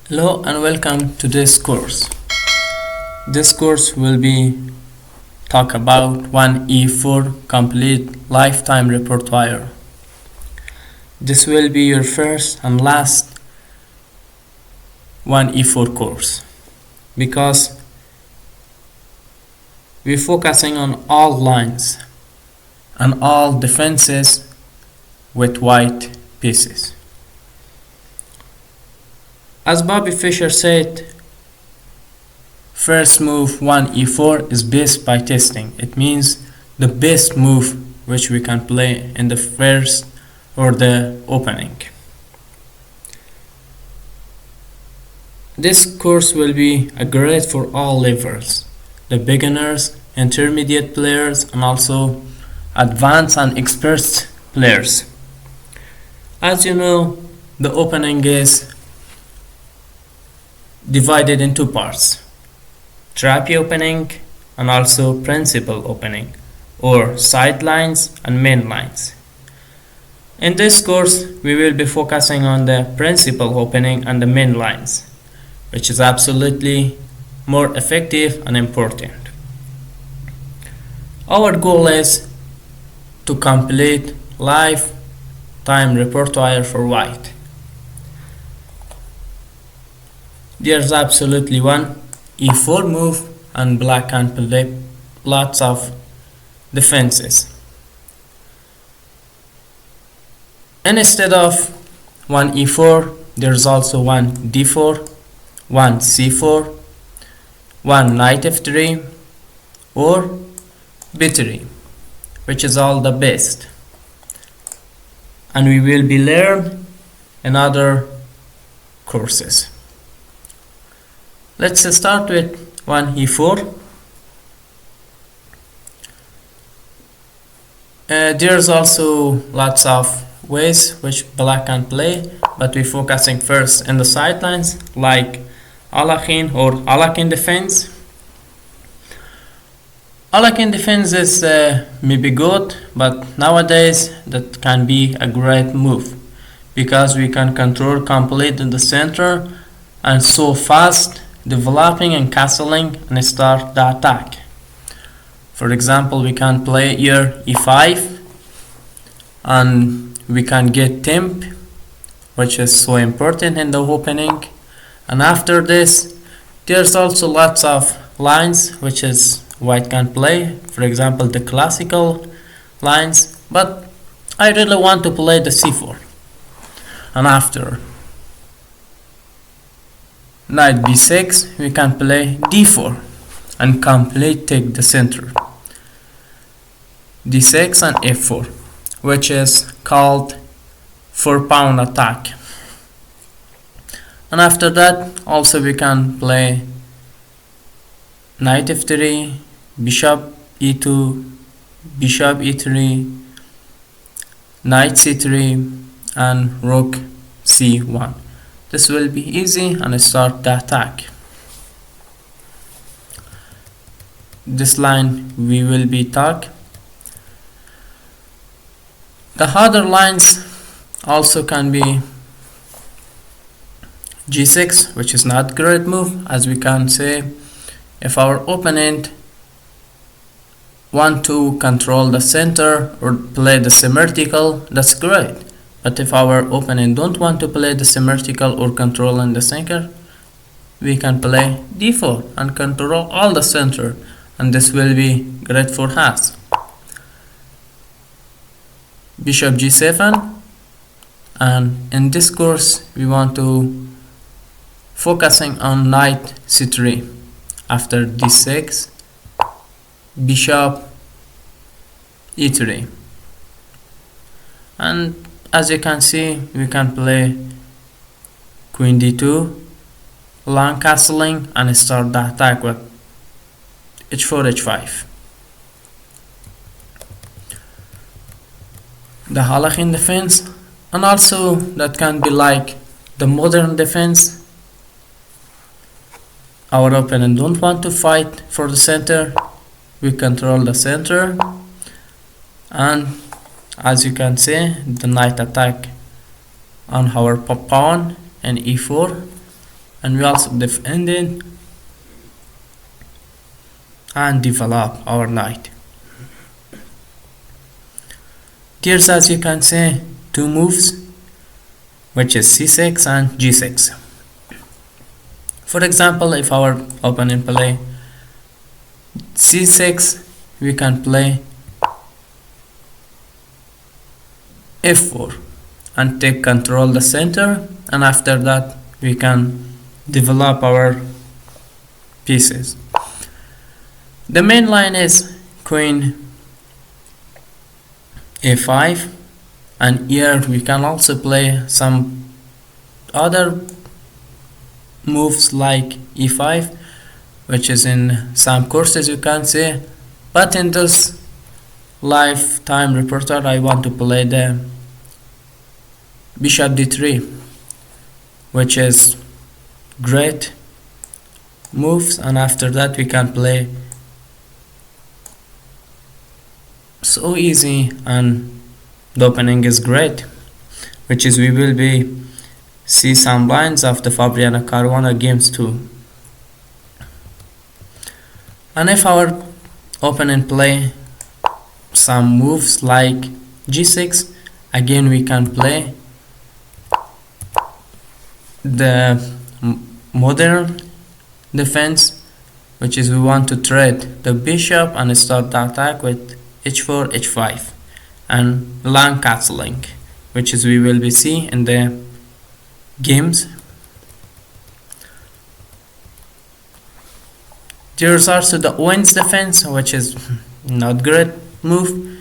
Hello and welcome to this course. This course will be talk about 1E4 complete lifetime repertoire. This will be your first and last 1E4 course because we're focusing on all lines and all defenses with white pieces. As Bobby Fischer said, first move 1E4 is best by testing. It means the best move which we can play in the first or the opening. This course will be a great for all levels, the beginners, intermediate players, and also advanced and expert players. As you know, the opening is divided in two parts: trappy opening and also principal opening, or sidelines and main lines. In this course, we will be focusing on the principal opening and the main lines, which is absolutely more effective and important. Our goal is to complete lifetime repertoire for white. There's absolutely one E4 move and black can play lots of defenses. And instead of one E4, there's also one D4, one C4, one knight F3, or B3, which is all the best. And we will be learn in other courses. Let's start with 1E4. There's also lots of ways which black can play, but we're focusing first in the sidelines, like Alakin or Alakin defense. Alakin defense is maybe good, but nowadays that can be a great move because we can control complete in the center and so fast developing and castling and start the attack. For example, we can play here E5 and we can get temp, which is so important in the opening. And after this, there's also lots of lines which is white can play, for example the classical lines, but I really want to play the C4. And after knight b6, we can play d4 and complete take the center, d6 and f4, which is called 4-pawn attack. And after that also we can play knight f3, bishop e2, bishop e3, knight c3, and rook c1. This will be easy and start the attack. This line we will be talk. The other lines also can be g6, which is not great move, as we can say if our opponent want to control the center or play the symmetrical, that's great. But if our opponent don't want to play the symmetrical or control in the center, we can play d4 and control all the center, and this will be great for us. Bishop g7, and in this course we want to focusing on knight c3. After d6, bishop e3, and as you can see, we can play queen d2, long castling, and start the attack with h4, h5. The Halakin defense, and also that can be like the modern defense. Our opponent don't want to fight for the center, we control the center, and as you can see, the knight attack on our pawn and e4, and we also defending and develop our knight. There's, as you can see, two moves, which is c6 and g6. For example, if our opponent play c6, we can play f4 and take control the center, and after that we can develop our pieces. The main line is queen a5, and here we can also play some other moves like e5, which is in some courses you can see, but in this lifetime repertoire I want to play the bishop d3, which is great moves, and after that we can play so easy, and the opening is great, which is we will be see some lines of the Fabriano Caruana games too. And if our opponent play some moves like g6, again we can play the modern defense, which is we want to trade the bishop and start the attack with h4, h5 and long castling, which is we will be see in the games. There's also the Owens defense, which is not great move.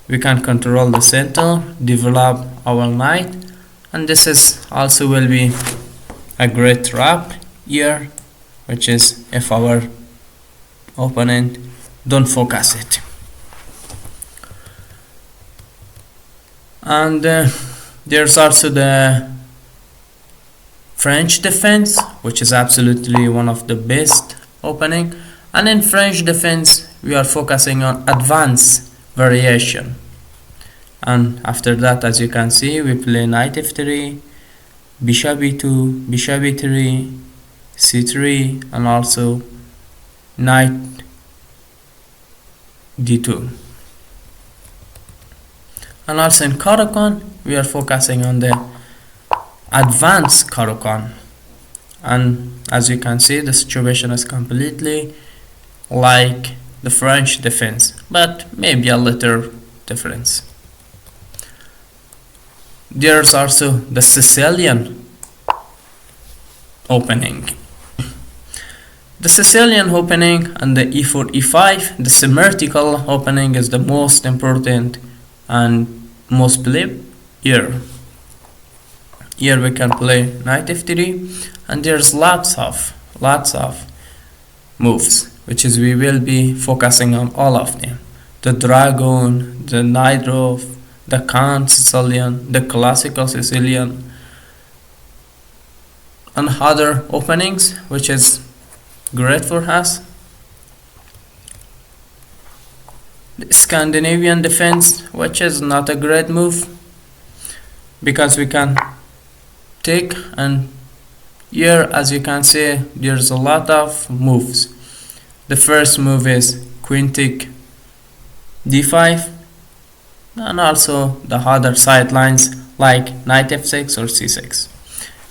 We can control the center, develop our knight, and this is also will be a great trap here, which is if our opponent don't focus it. And there's also the French defense, which is absolutely one of the best opening, and in French defense we are focusing on advanced variation, and after that, as you can see, we play knight f3, bishop e2, bishop e3, c3, and also knight d2. And also in Caro-Kann we are focusing on the advanced Caro-Kann, and as you can see, the situation is completely like the French defense, but maybe a little difference. There's also the Sicilian opening. The Sicilian opening and the e4, e5, the symmetrical opening is the most important and most played here. Here we can play knight f3, and there's lots of moves, which is we will be focusing on all of them: the dragon, the knight off, the Count Sicilian, the classical Sicilian, and other openings, which is great for us. The Scandinavian defense, which is not a great move because we can take, and here as you can see there's a lot of moves. The first move is queen take d5, and also the other sidelines like knight f6 or c6.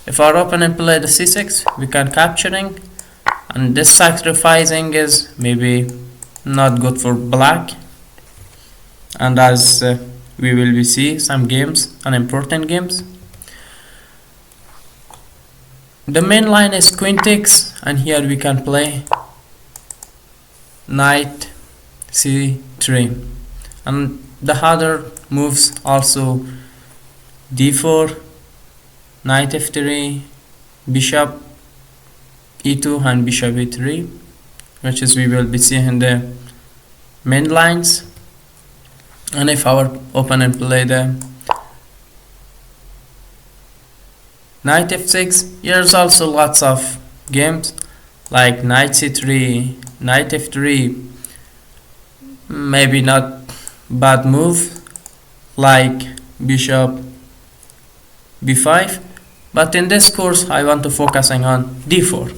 If our opponent play the c6, we can capturing, and this sacrificing is maybe not good for black, and as we will be see some games, unimportant games. The main line is queen takes, and here we can play knight c3, and the other moves also d4, knight f3, bishop e2 and bishop e3, which is we will be seeing in the main lines. And if our opponent play the knight f6, here's also lots of games like knight c3, knight f3, maybe not bad move like bishop b5, But in this course I want to focusing on d4,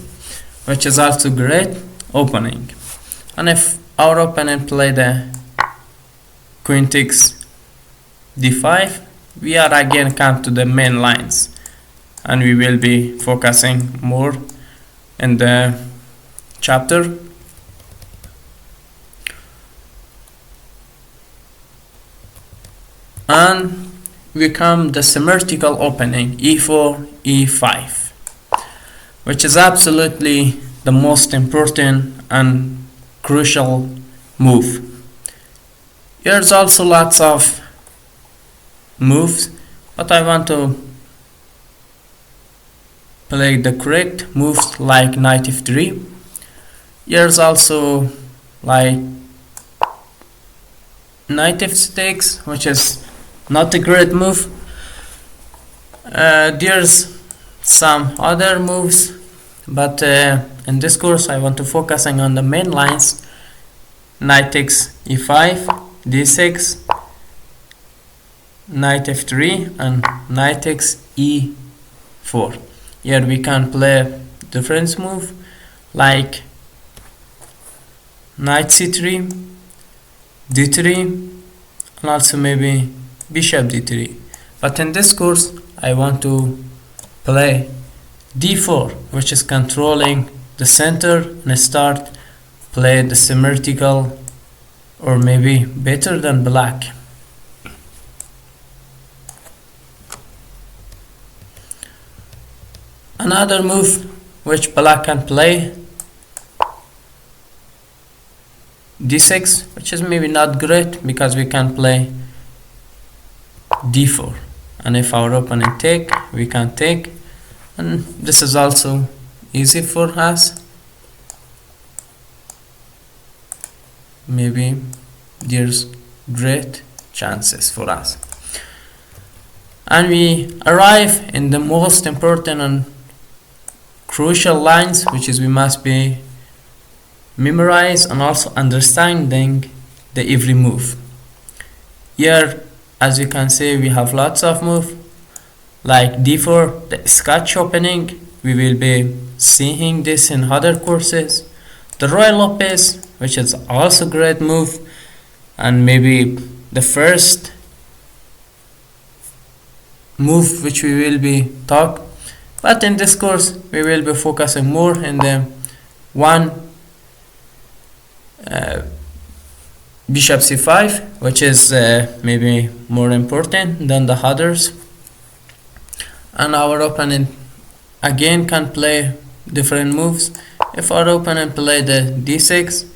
which is also great opening. And if our opponent play the queen takes d5, we are again come to the main lines, and we will be focusing more in the chapter. And we come the symmetrical opening e4 e5, which is absolutely the most important and crucial move. There's also lots of moves, but I want to play the correct moves like knight f3. There's also like knight f6, which is not a great move. There's some other moves, but in this course I want to focusing on the main lines: knight takes e5, d6, knight f3, and knight takes e4. Here we can play different move like knight c3, d3, and also maybe bishop d3. But in this course I want to play d4, which is controlling the center, and start play the symmetrical, or maybe better than black. Another move which black can play d6, which is maybe not great because we can play d4, and if our opponent take, we can take, and this is also easy for us. Maybe there's great chances for us, and we arrive in the most important and crucial lines, which is we must be memorize and also understanding the every move. Here, as you can see, we have lots of move like d4, the Scotch opening. We will be seeing this in other courses. The Roy Lopez, which is also great move, and maybe the first move which we will be talk. But in this course we will be focusing more in the one bishop c5, which is maybe more important than the others. And our opponent again can play different moves. If our opponent play the d6,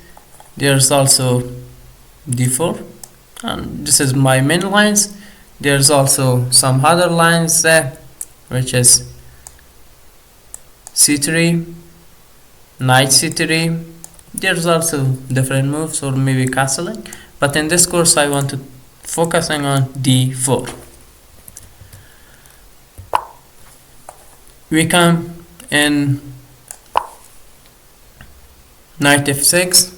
there's also d4, and this is my main lines. There's also some other lines there, which is c3, knight c3. There's also different moves, or maybe castling, but in this course I want to focusing on d4. We come in knight f6.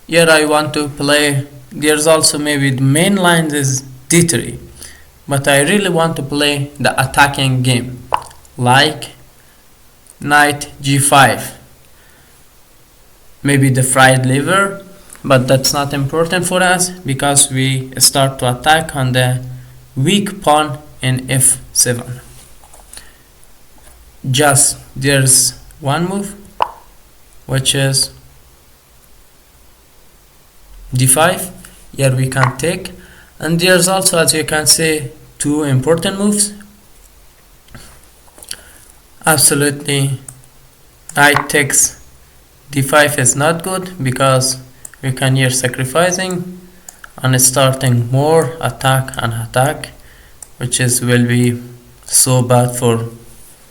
Here I want to play, there's also maybe the main line is d3, but I really want to play the attacking game like knight g5, maybe the fried liver, but that's not important for us because we start to attack on the weak pawn in f7. Just there's one move, which is d5. Here we can take, and there's also, as you can see, two important moves. Absolutely, knight takes d5 is not good because we can here sacrificing and starting more attack and attack, which is will be so bad for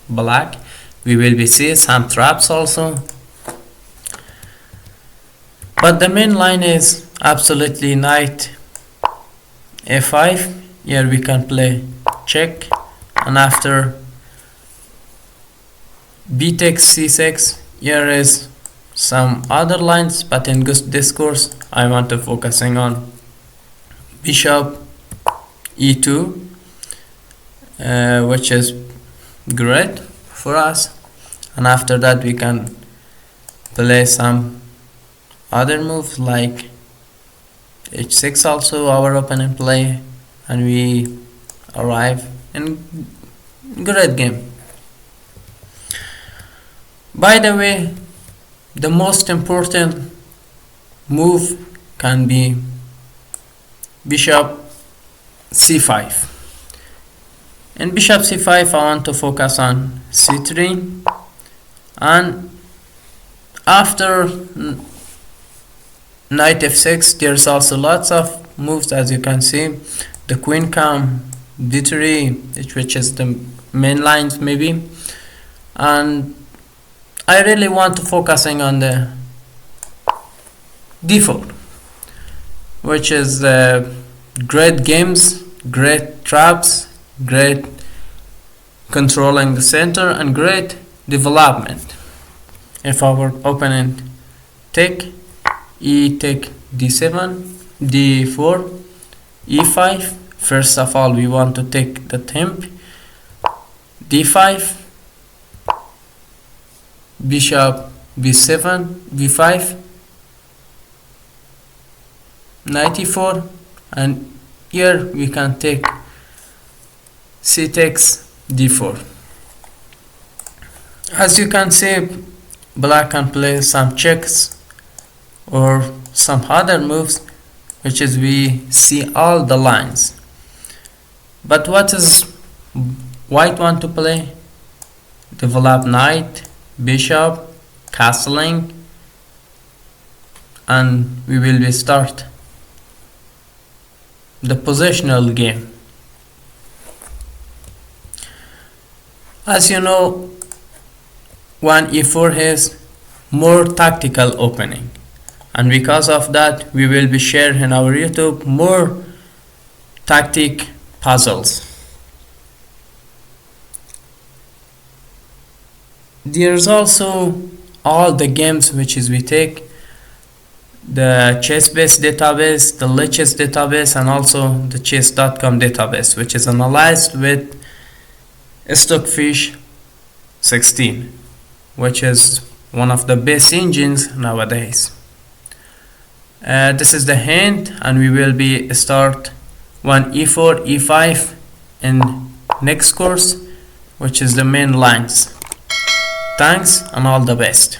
black. We will be seeing some traps also, but the main line is absolutely knight f5. Here we can play check, and after b takes c6. Here is some other lines, but in this course I want to focusing on bishop e2, which is great for us. And after that we can play some other moves like h6 also our opponent play, and we arrive in great game. By the way, the most important move can be bishop c5. In bishop c5 I want to focus on c3, and after knight f6 there's also lots of moves. As you can see, the queen come d3, which is the main lines maybe, and I really want to focusing on the d4, which is great games, great traps, great controlling the center, and great development. If our opponent take take d7, d4, e5, first of all we want to take the temp, d5, bishop b7, b5, knight e4, and here we can take c takes d4. As you can see, black can play some checks or some other moves, which is we see all the lines. But what is white want to play? Develop knight, bishop, castling, and we will be start the positional game. As you know, 1e4 has more tactical opening, and because of that we will be sharing in our YouTube more tactic puzzles. There's also all the games which is we take, the chess-based database, the Lichess database, and also the chess.com database, which is analyzed with Stockfish 16, which is one of the best engines nowadays. This is the hint, and we will be start 1e4, e5 in next course, which is the main lines. Thanks and all the best.